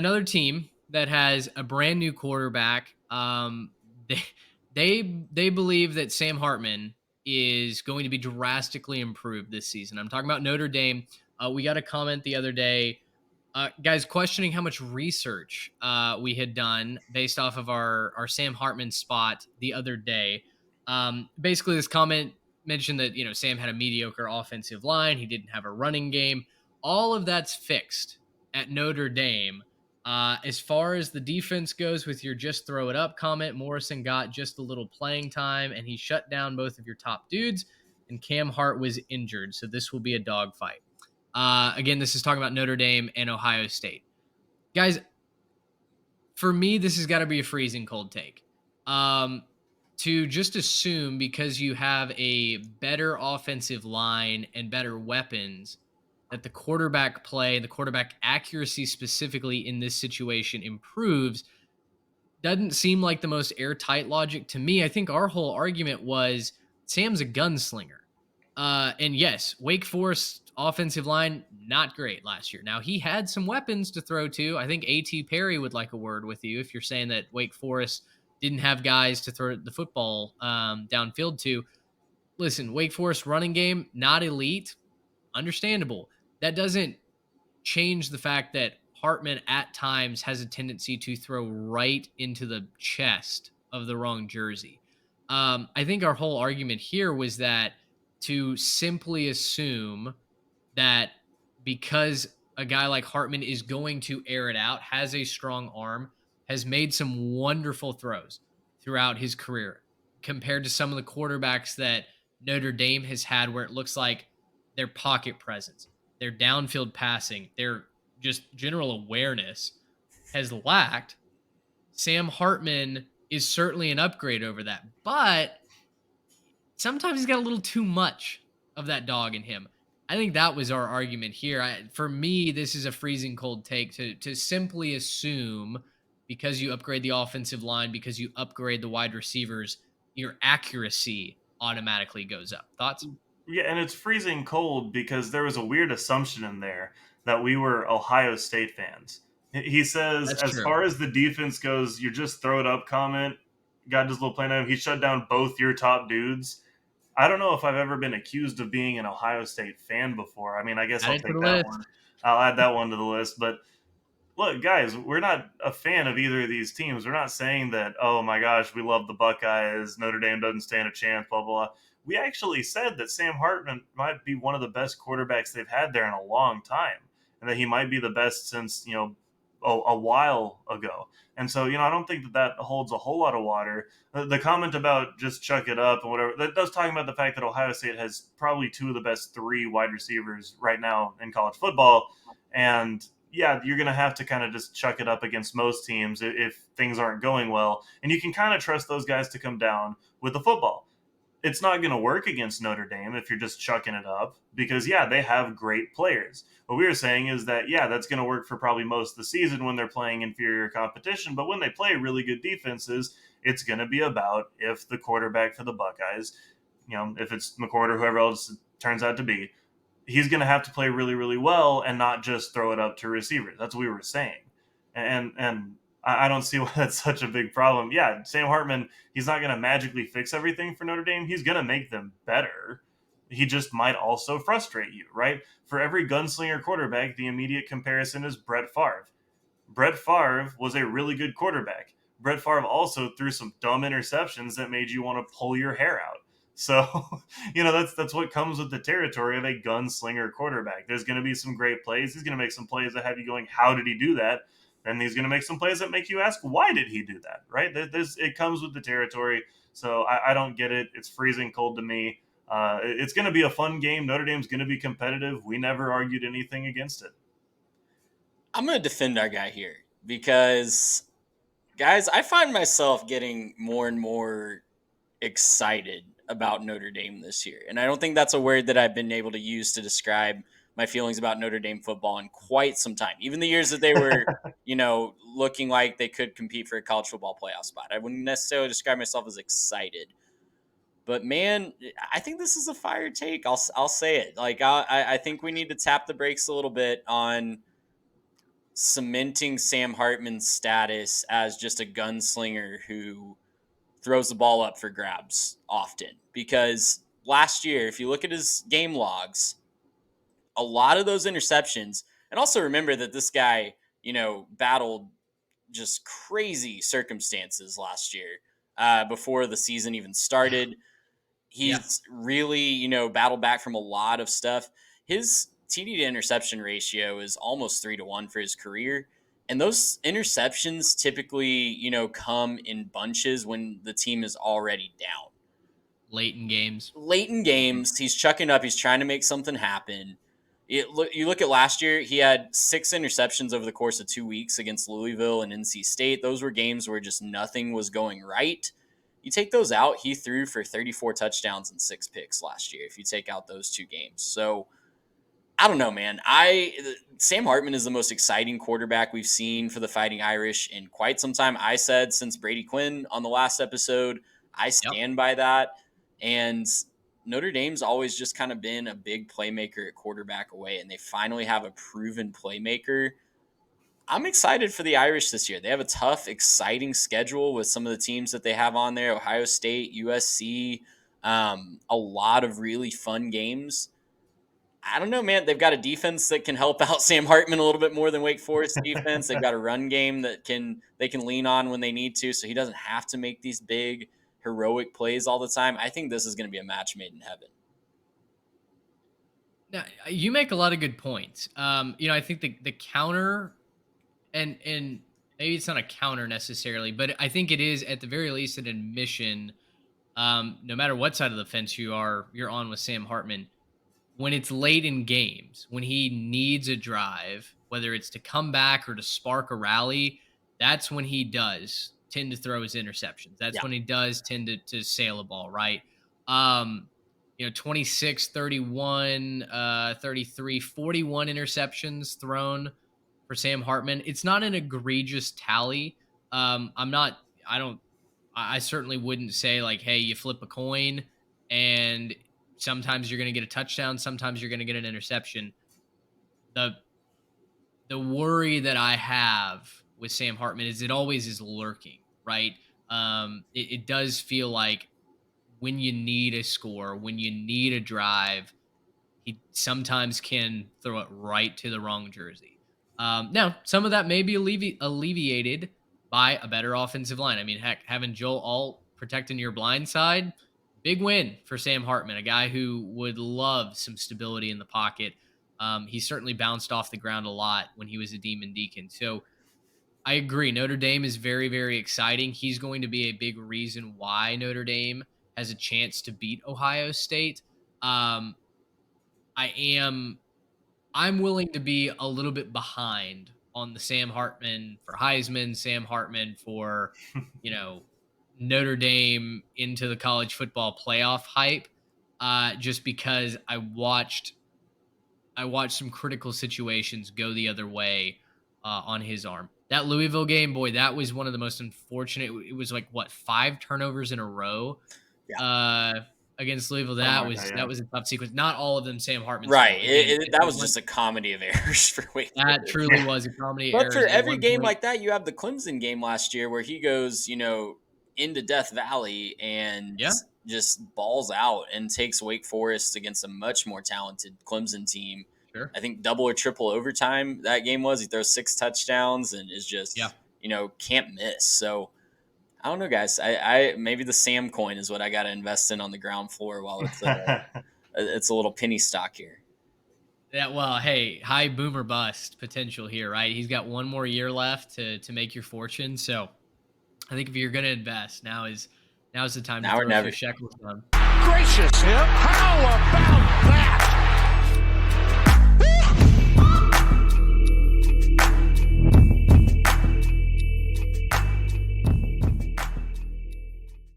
another team that has a brand new quarterback. They they believe that Sam Hartman is going to be drastically improved this season. I'm talking about Notre Dame. We got a comment the other day, guys, questioning how much research we had done based off of our Sam Hartman spot the other day. Basically, this comment mentioned that Sam had a mediocre offensive line. He didn't have a running game. All of that's fixed at Notre Dame. As far as the defense goes, with your just throw it up comment, Morrison got just a little playing time and he shut down both of your top dudes. And Cam Hart was injured, so this will be a dogfight. Again, this is talking about Notre Dame and Ohio State. Guys, for me, this has got to be a freezing cold take. To just assume because you have a better offensive line and better weapons that the quarterback play and the quarterback accuracy specifically in this situation improves doesn't seem like the most airtight logic to me. I think our whole argument was Sam's a gunslinger. And yes, Wake Forest offensive line, not great last year. Now, he had some weapons to throw to. I think A.T. Perry would like a word with you if you're saying that Wake Forest didn't have guys to throw the football downfield to. Listen, Wake Forest running game, not elite. Understandable. That doesn't change the fact that Hartman at times has a tendency to throw right into the chest of the wrong jersey. I think our whole argument here was that to simply assume that because a guy like Hartman is going to air it out, has a strong arm, has made some wonderful throws throughout his career compared to some of the quarterbacks that Notre Dame has had, where it looks like their pocket presence, their downfield passing, their just general awareness has lacked. Sam Hartman is certainly an upgrade over that, but sometimes he's got a little too much of that dog in him. I think that was our argument here. For me, this is a freezing cold take to simply assume because you upgrade the offensive line, because you upgrade the wide receivers, your accuracy automatically goes up. Thoughts? Yeah, and it's freezing cold because there was a weird assumption in there that we were Ohio State fans. He says, That's as true. far as the defense goes, you just throw it up comment. Got his little play name. He shut down both your top dudes. I don't know if I've ever been accused of being an Ohio State fan before. I mean, I guess Add I'll it to take the that list. one. I'll add that one to the list. But look, guys, we're not a fan of either of these teams. We're not saying that, oh my gosh, we love the Buckeyes. Notre Dame doesn't stand a chance, blah, blah, blah. We actually said that Sam Hartman might be one of the best quarterbacks they've had there in a long time, and that he might be the best since, a while ago. And so, I don't think that holds a whole lot of water. The comment about just chuck it up and whatever, that does talking about the fact that Ohio State has probably two of the best three wide receivers right now in college football. And yeah, you're going to have to kind of just chuck it up against most teams if things aren't going well. And you can kind of trust those guys to come down with the football. It's not going to work against Notre Dame if you're just chucking it up because, yeah, they have great players. What we were saying is that, yeah, that's going to work for probably most of the season when they're playing inferior competition. But when they play really good defenses, it's going to be about if the quarterback for the Buckeyes, if it's McCord or whoever else it turns out to be, he's going to have to play really, really well and not just throw it up to receivers. That's what we were saying. And I don't see why that's such a big problem. Yeah, Sam Hartman, he's not going to magically fix everything for Notre Dame. He's going to make them better. He just might also frustrate you, right? For every gunslinger quarterback, the immediate comparison is Brett Favre. Brett Favre was a really good quarterback. Brett Favre also threw some dumb interceptions that made you want to pull your hair out. So, that's what comes with the territory of a gunslinger quarterback. There's going to be some great plays. He's going to make some plays that have you going, how did he do that? And he's going to make some plays that make you ask, why did he do that? Right? It comes with the territory. So I don't get it. It's freezing cold to me. It's going to be a fun game. Notre Dame's going to be competitive. We never argued anything against it. I'm going to defend our guy here because, guys, I find myself getting more and more excited about Notre Dame this year. And I don't think that's a word that I've been able to use to describe my feelings about Notre Dame football in quite some time. Even the years that they were, looking like they could compete for a college football playoff spot. I wouldn't necessarily describe myself as excited. But man, I think this is a fire take. I'll say it. Like I think we need to tap the brakes a little bit on cementing Sam Hartman's status as just a gunslinger who throws the ball up for grabs often. Because last year, if you look at his game logs, a lot of those interceptions, and also remember that this guy, battled just crazy circumstances last year before the season even started. Yeah. He's really, battled back from a lot of stuff. His TD to interception ratio is almost 3-1 for his career. And those interceptions typically, come in bunches when the team is already down. Late in games. Late in games, he's chucking up. He's trying to make something happen. You look at last year, he had 6 interceptions over the course of 2 weeks against Louisville and NC State. Those were games where just nothing was going right. You take those out, he threw for 34 touchdowns and 6 picks last year, if you take out those 2 games. So I don't know, man. Sam Hartman is the most exciting quarterback we've seen for the Fighting Irish in quite some time. I said since Brady Quinn on the last episode. I Yep. stand by that. And Notre Dame's always just kind of been a big playmaker at quarterback away, and they finally have a proven playmaker. I'm excited for the Irish this year. They have a tough, exciting schedule with some of the teams that they have on there: Ohio State, USC, a lot of really fun games. I don't know, man. They've got a defense that can help out Sam Hartman a little bit more than Wake Forest defense. They've got a run game that they can lean on when they need to, so he doesn't have to make these big heroic plays all the time. I think this is going to be a match made in heaven. Now, you make a lot of good points. I think the counter, and maybe it's not a counter necessarily, but I think it is at the very least an admission. No matter what side of the fence you're on with Sam Hartman, when it's late in games, when he needs a drive, whether it's to come back or to spark a rally, that's when he does tend to throw his interceptions. That's when he does tend to sail a ball, right? 26, 31, 33, 41 interceptions thrown for Sam Hartman. It's not an egregious tally. I certainly wouldn't say like, hey, you flip a coin and sometimes you're going to get a touchdown, sometimes you're going to get an interception. The worry that I have with Sam Hartman is it always is lurking, right? It does feel like when you need a score, when you need a drive, he sometimes can throw it right to the wrong jersey. Now, some of that may be alleviated by a better offensive line. I mean, heck, having Joel Alt protecting your blind side, big win for Sam Hartman, a guy who would love some stability in the pocket. He certainly bounced off the ground a lot when he was a Demon Deacon. So I agree. Notre Dame is very, very exciting. He's going to be a big reason why Notre Dame has a chance to beat Ohio State. I'm willing to be a little bit behind on the Sam Hartman for Heisman, Sam Hartman for, Notre Dame into the college football playoff hype, just because I watched some critical situations go the other way on his arm. That Louisville game, boy, that was one of the most unfortunate. It was like 5 turnovers in a row against Louisville. That was a tough sequence. Not all of them Sam Hartman's right. Again, that was just a comedy of errors for Wake Forest. That truly was a comedy of but errors. for every game like that, you have the Clemson game last year where he goes, into Death Valley and just balls out and takes Wake Forest against a much more talented Clemson team. Sure. I think double or triple overtime that game was. He throws 6 touchdowns and is just, can't miss. So I don't know, guys. I maybe the Sam coin is what I got to invest in on the ground floor while it's a little penny stock here. Yeah, well, hey, high boomer bust potential here, right? He's got one more year left to make your fortune. So I think if you're going to invest, now is the time to throw a few shekels on. Gracious, how about